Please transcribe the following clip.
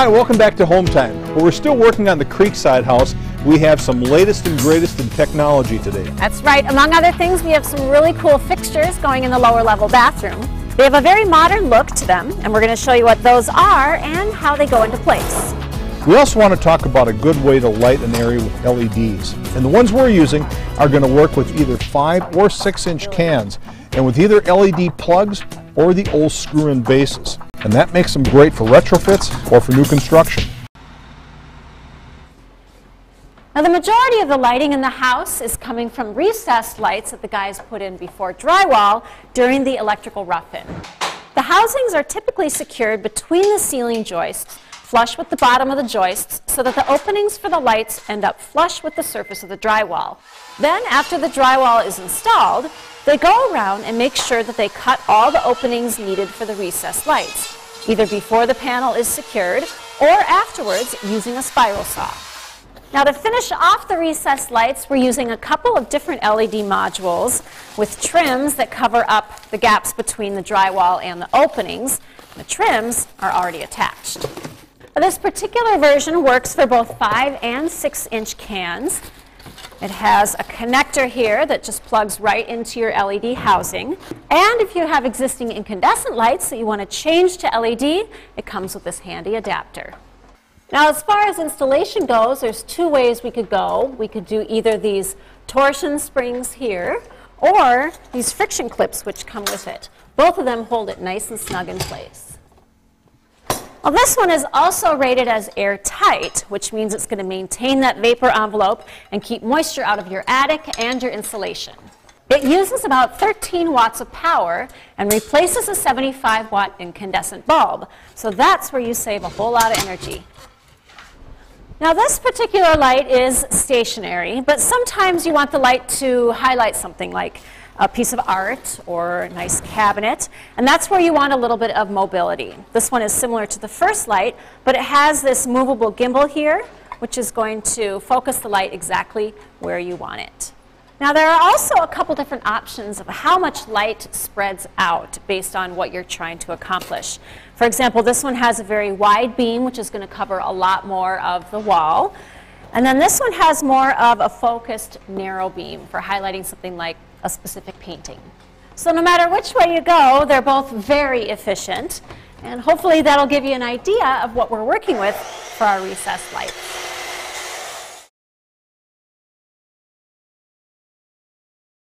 Hi, welcome back to Hometime. Well, we're still working on the Creekside house. We have some latest and greatest in technology today. That's right. Among other things, we have some really cool fixtures going in the lower level bathroom. They have a very modern look to them, and we're going to show you what those are and how they go into place. We also want to talk about a good way to light an area with LEDs. And the ones we're using are going to work with either 5 or 6-inch cans, and with either LED plugs or the old screw-in bases. And that makes them great for retrofits or for new construction. Now, the majority of the lighting in the house is coming from recessed lights that the guys put in before drywall during the electrical rough-in. The housings are typically secured between the ceiling joists, flush with the bottom of the joists, so that the openings for the lights end up flush with the surface of the drywall. Then, after the drywall is installed, they go around and make sure that they cut all the openings needed for the recessed lights, either before the panel is secured or afterwards using a spiral saw. Now, to finish off the recessed lights, we're using a couple of different LED modules with trims that cover up the gaps between the drywall and the openings. The trims are already attached. Now, this particular version works for both 5 and 6-inch cans. It has a connector here that just plugs right into your LED housing. And if you have existing incandescent lights that you want to change to LED, it comes with this handy adapter. Now, as far as installation goes, there's 2 ways we could go. We could do either these torsion springs here or these friction clips which come with it. Both of them hold it nice and snug in place. Well, this one is also rated as airtight, which means it's going to maintain that vapor envelope and keep moisture out of your attic and your insulation. It uses about 13 watts of power and replaces a 75-watt incandescent bulb. So that's where you save a whole lot of energy. Now, this particular light is stationary, but sometimes you want the light to highlight something like a piece of art or a nice cabinet, and that's where you want a little bit of mobility. This one is similar to the first light, but it has this movable gimbal here, which is going to focus the light exactly where you want it. Now, there are also a couple different options of how much light spreads out based on what you're trying to accomplish. For example, this one has a very wide beam, which is going to cover a lot more of the wall. And then this one has more of a focused narrow beam for highlighting something like a specific painting. So no matter which way you go, they're both very efficient. And hopefully that'll give you an idea of what we're working with for our recessed lights.